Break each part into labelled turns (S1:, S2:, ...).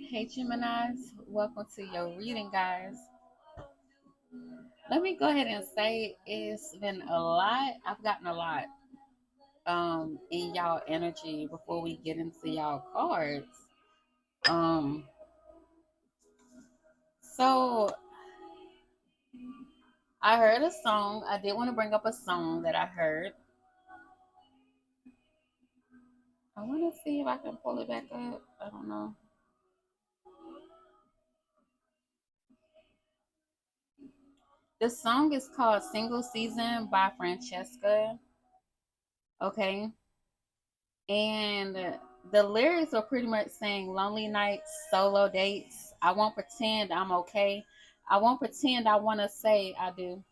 S1: Hey Geminis, welcome to your reading, guys. Let me go ahead and say it's been a lot. I've gotten a lot in y'all energy before we get into y'all cards. Um so I heard a song. I did want to bring up a song that I heard. I want to see if I can pull it back up. I don't know. The song is called Single Season by Francesca. Okay. And the lyrics are pretty much saying lonely nights, solo dates. I won't pretend I'm okay. I won't pretend I want to say I do.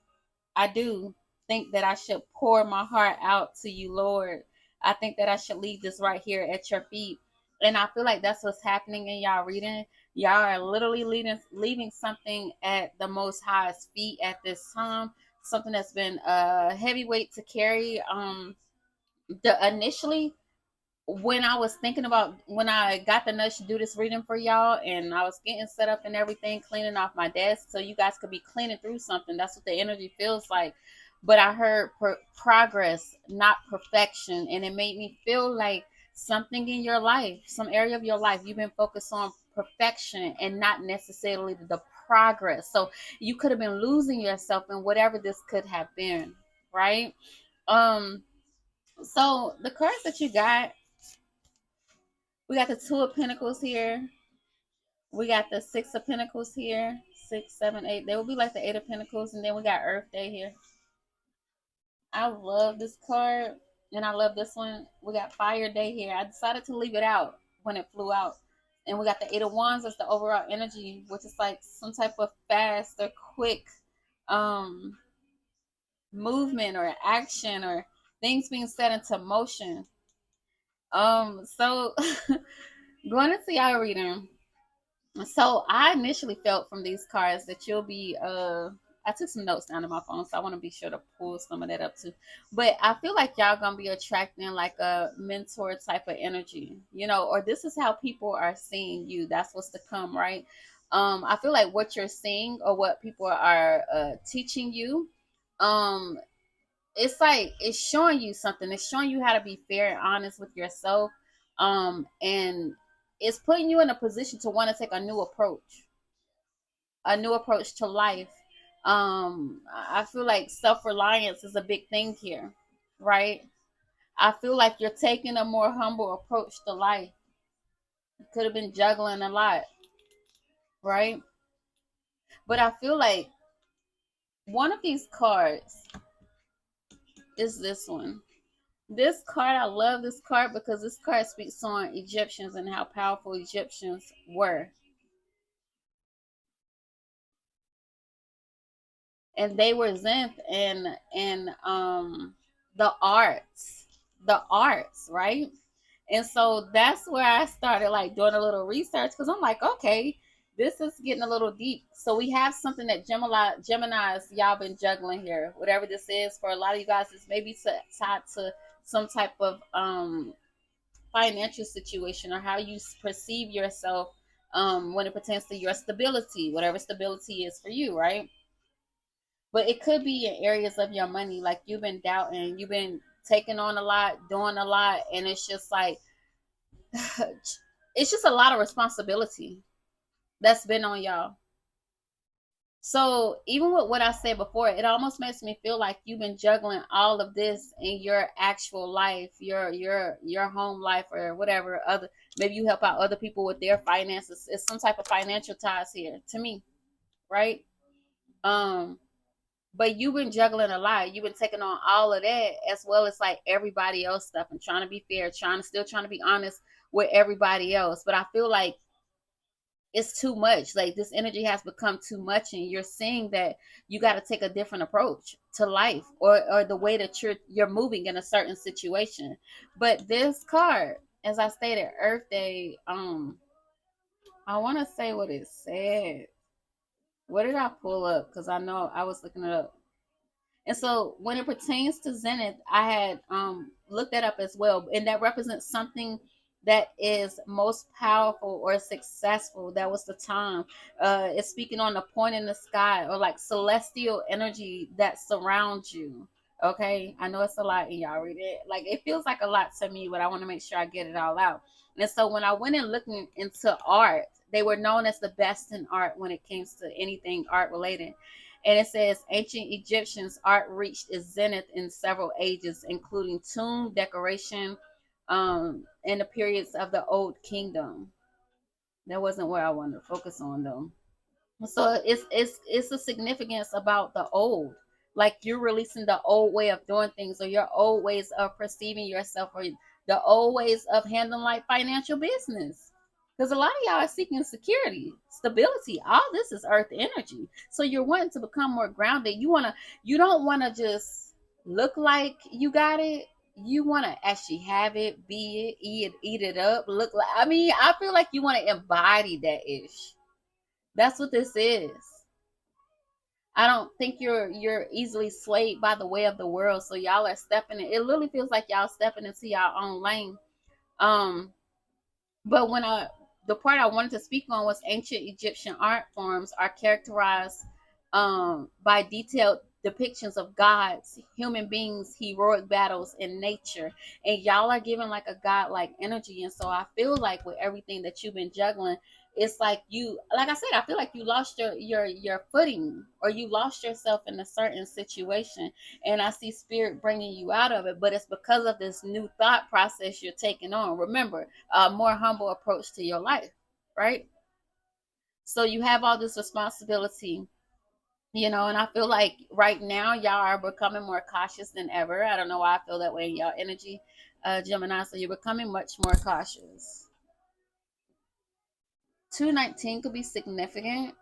S1: I do think that I should pour my heart out to you, Lord. I think that I should leave this right here at your feet. And I feel like that's what's happening in y'all reading. Y'all are literally leaving something at the most highest feet at this time. Something that's been a heavy weight to carry. The initially when I was thinking about when I got the nudge to do this reading for y'all and I was getting set up and everything, cleaning off my desk so you guys could be cleaning through something. That's what the energy feels like. But I heard progress, not perfection. And it made me feel like something in your life, some area of your life, you've been focused on perfection and not necessarily the progress. So you could have been losing yourself in whatever this could have been, right? Um, so the cards that you got, we got the Two of Pentacles here. We got the Six of Pentacles here. Six, seven, eight. They will be like the Eight of Pentacles. And then we got Earth Day here. I love this card. And I love this one. We got Fire Day here. I decided to leave it out when it flew out. And we got the Eight of Wands as the overall energy, which is like some type of fast or quick um movement or action or things being set into motion. So going into y'all reading. So I initially felt from these cards that you'll be I took some notes down on my phone, so I want to be sure to pull some of that up too. But I feel like y'all gonna be attracting like a mentor type of energy, or this is how people are seeing you. That's what's to come, right? I feel like what you're seeing or what people are teaching you, um, it's like it's showing you something. It's showing you how to be fair and honest with yourself. And it's putting you in a position to want to take a new approach to life. I feel like self-reliance is a big thing here, right? I feel like you're taking a more humble approach to life. You could have been juggling a lot, right? But I feel like one of these cards is this one. This card, I love this card because this card speaks on Egyptians and how powerful Egyptians were. And they were zen in the arts. The arts, right? And so that's where I started like doing a little research because I'm like, okay, this is getting a little deep. So we have something that Gemini's y'all been juggling here. Whatever this is for a lot of you guys, is maybe tied to some type of financial situation or how you perceive yourself when it pertains to your stability, whatever stability is for you, right? But it could be in areas of your money, like you've been doubting, you've been taking on a lot, doing a lot, and it's just like it's just a lot of responsibility that's been on y'all. So even with what I said before, it almost makes me feel like you've been juggling all of this in your actual life, your home life or whatever other. Maybe you help out other people with their finances. It's some type of financial ties here to me, right? Um, but you've been juggling a lot. You've been taking on all of that as well as like everybody else stuff and trying to be fair, trying to be honest with everybody else. But I feel like it's too much. Like this energy has become too much, and you're seeing that you got to take a different approach to life or the way that you're moving in a certain situation. But this card, as I stated, Earth Day, I want to say what it said. What did I pull up? Because I know I was looking it up. And so when it pertains to Zenith, I had looked that up as well. And that represents something that is most powerful or successful. That was the time. It's speaking on the point in the sky, or like celestial energy that surrounds you. Okay, I know it's a lot, and y'all read it. Like, it feels like a lot to me, but I want to make sure I get it all out. And so when I went in looking into art, they were known as the best in art when it came to anything art related. And it says ancient Egyptians art reached its zenith in several ages, including tomb decoration, in the periods of the Old Kingdom. That wasn't where I wanted to focus on though. So it's a significance about the old, like you're releasing the old way of doing things, or your old ways of perceiving yourself, or the old ways of handling like financial business. Because a lot of y'all are seeking security, stability. All this is earth energy. So you're wanting to become more grounded. You don't want to just look like you got it. You want to actually have it, be it, eat it up, look like, I mean, I feel like you want to embody that ish. That's what this is. I don't think you're easily swayed by the way of the world. So y'all are stepping in. It literally feels like y'all stepping into your own lane. Um, but the part I wanted to speak on was ancient Egyptian art forms are characterized by detailed depictions of gods, human beings, heroic battles, in nature. And y'all are giving like a godlike energy. And so I feel like with everything that you've been juggling, it's like you, like I said, I feel like you lost your footing, or you lost yourself in a certain situation, and I see spirit bringing you out of it. But it's because of this new thought process you're taking on. Remember, a more humble approach to your life, right? So you have all this responsibility, and I feel like right now y'all are becoming more cautious than ever. I don't know why I feel that way in y'all energy, Gemini. So you're becoming much more cautious. 219 could be significant.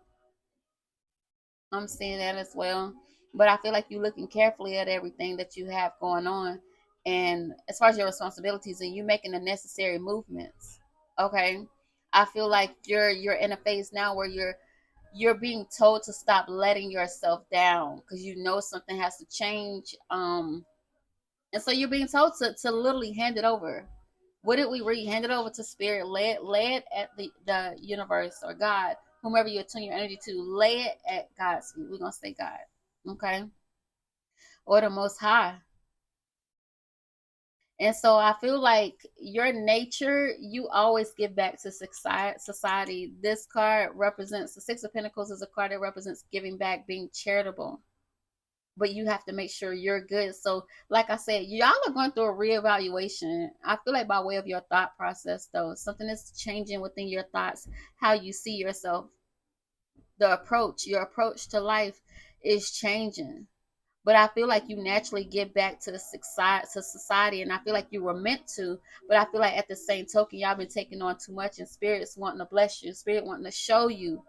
S1: I'm seeing that as well. But I feel like you're looking carefully at everything that you have going on. And as far as your responsibilities, and you making the necessary movements. Okay. I feel like you're in a phase now where you're being told to stop letting yourself down, because you know something has to change. And so you're being told to literally hand it over. What did we read? Hand it over to spirit. Lay it at the universe or God, whomever you attune your energy to. Lay it at God's feet. We're gonna say God, okay, or the Most High. And so I feel like your nature, you always give back to society. This card represents the Six of Pentacles, is a card that represents giving back, being charitable. But you have to make sure you're good. So, like I said, y'all are going through a reevaluation. I feel like by way of your thought process, though, something is changing within your thoughts, how you see yourself, your approach to life is changing. But I feel like you naturally get back to the society, and I feel like you were meant to. But I feel like at the same token, y'all been taking on too much, and spirit's wanting to bless you, spirit wanting to show you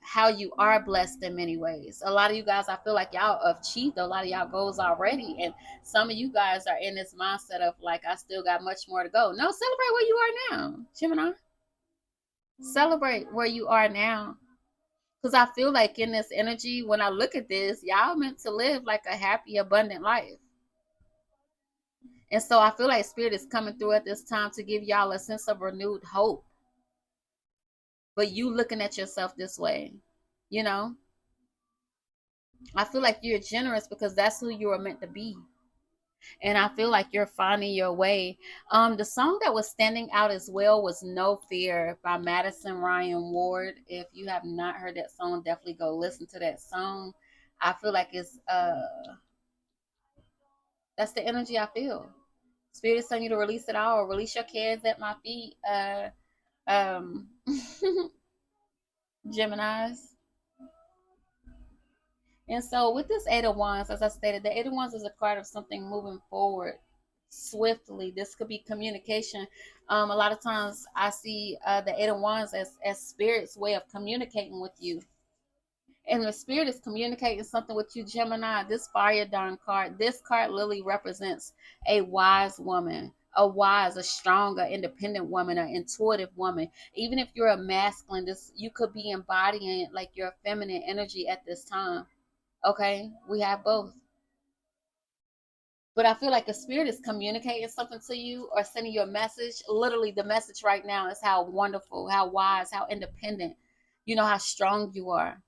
S1: how you are blessed in many ways. A lot of you guys, I feel like y'all have achieved a lot of y'all goals already, and some of you guys are in this mindset of like, I still got much more to go. No, celebrate where you are now, Gemini. Celebrate where you are now. Because I feel like in this energy, when I look at this, y'all meant to live like a happy, abundant life. And so I feel like spirit is coming through at this time to give y'all a sense of renewed hope. But you looking at yourself this way, you know? I feel like you're generous because that's who you are meant to be. And I feel like you're finding your way. The song that was standing out as well was No Fear by Madison Ryan Ward. If you have not heard that song, definitely go listen to that song. I feel like it's that's the energy I feel. Spirit is telling you to release it all, or release your kids at my feet. Um Geminis. And so with this Eight of Wands, as I stated, the Eight of Wands is a card of something moving forward swiftly. This could be communication. A lot of times I see the Eight of Wands as spirit's way of communicating with you. And the spirit is communicating something with you, Gemini. This fire darn card, this card literally represents a wise woman, a stronger, independent woman, an intuitive woman. Even if you're a masculine, this you could be embodying like your feminine energy at this time. Okay, we have both. But I feel like a spirit is communicating something to you or sending you a message. Literally, the message right now is how wonderful, how wise, how independent, how strong you are,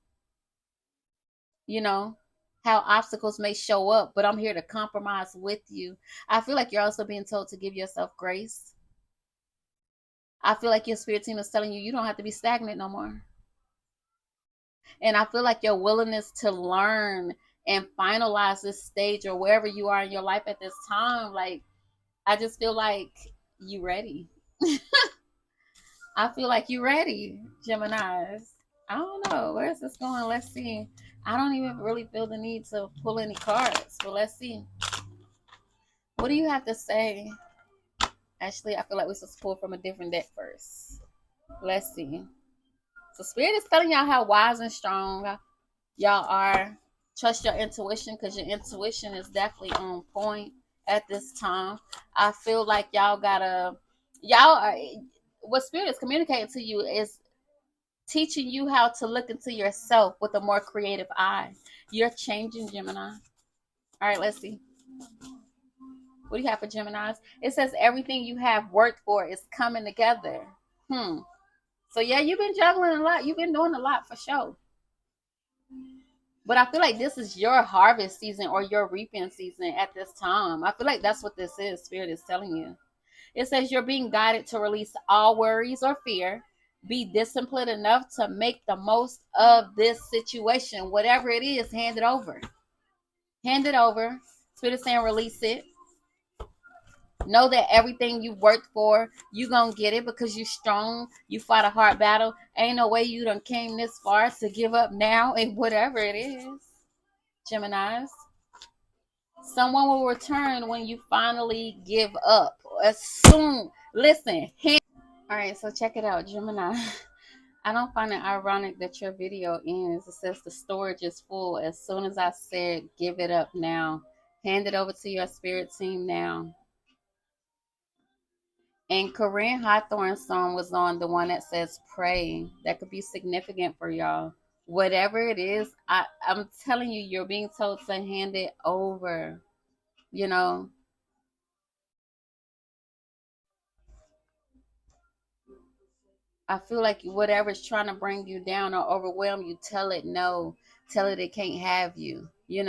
S1: you know, how obstacles may show up, but I'm here to compromise with you. I feel like you're also being told to give yourself grace. I feel like your spirit team is telling you don't have to be stagnant no more. And I feel like your willingness to learn and finalize this stage or wherever you are in your life at this time, like, I just feel like you ready. I feel like you ready, Geminis. I don't know. Where's this going? Let's see. I don't even really feel the need to pull any cards, but let's see. What do you have to say? Actually, I feel like we're supposed to pull from a different deck first. Let's see. So Spirit is telling y'all how wise and strong y'all are. Trust your intuition, because your intuition is definitely on point at this time. I feel like y'all are, what Spirit is communicating to you is teaching you how to look into yourself with a more creative eye. You're changing, Gemini. All right, let's see. What do you have for Geminis? It says everything you have worked for is coming together. So yeah, you've been juggling a lot. You've been doing a lot for sure. But I feel like this is your harvest season or your reaping season at this time. I feel like that's what this is. Spirit is telling you. It says you're being guided to release all worries or fear. Be disciplined enough to make the most of this situation. Whatever it is, hand it over. Hand it over. Spirit is saying release it. Know that everything you worked for, you gonna get it because you strong. You fought a hard battle. Ain't no way you done came this far to give up now and whatever it is. Geminis. Someone will return when you finally give up. As soon. Listen. All right, so check it out, Gemini. I don't find it ironic that your video ends. It says the storage is full. As soon as I said, give it up now. Hand it over to your spirit team now. And Corinne Hawthorne's song was on the one that says pray. That could be significant for y'all. Whatever it is, I'm telling you, you're being told to hand it over. I feel like whatever's trying to bring you down or overwhelm you, tell it no. Tell it can't have you. I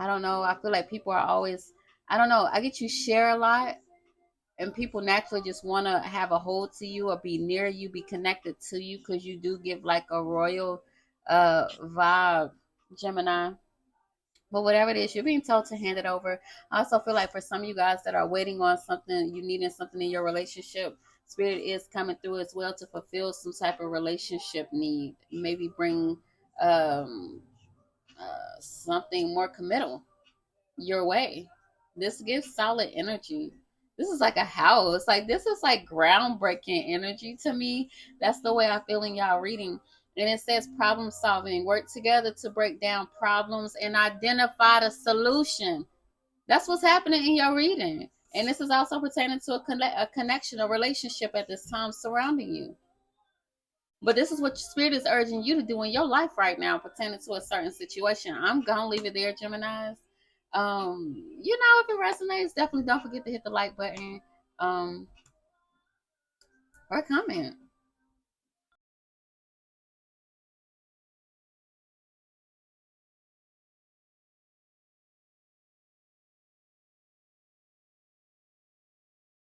S1: don't know. I feel like people are always, I don't know. I get you share a lot, and people naturally just want to have a hold to you or be near you, be connected to you, because you do give like a royal vibe, Gemini. But whatever it is, you're being told to hand it over. I also feel like for some of you guys that are waiting on something, you needing something in your relationship, Spirit is coming through as well to fulfill some type of relationship need. Maybe bring something more committal your way. This gives solid energy. This is like a house. Like, this is like groundbreaking energy to me. That's the way I feel in y'all reading. And it says problem solving. Work together to break down problems and identify the solution. That's what's happening in your reading. And this is also pertaining to a connection, a relationship at this time surrounding you. But this is what Spirit is urging you to do in your life right now, pertaining to a certain situation. I'm gonna leave it there, Geminis. If it resonates, definitely don't forget to hit the like button, or comment.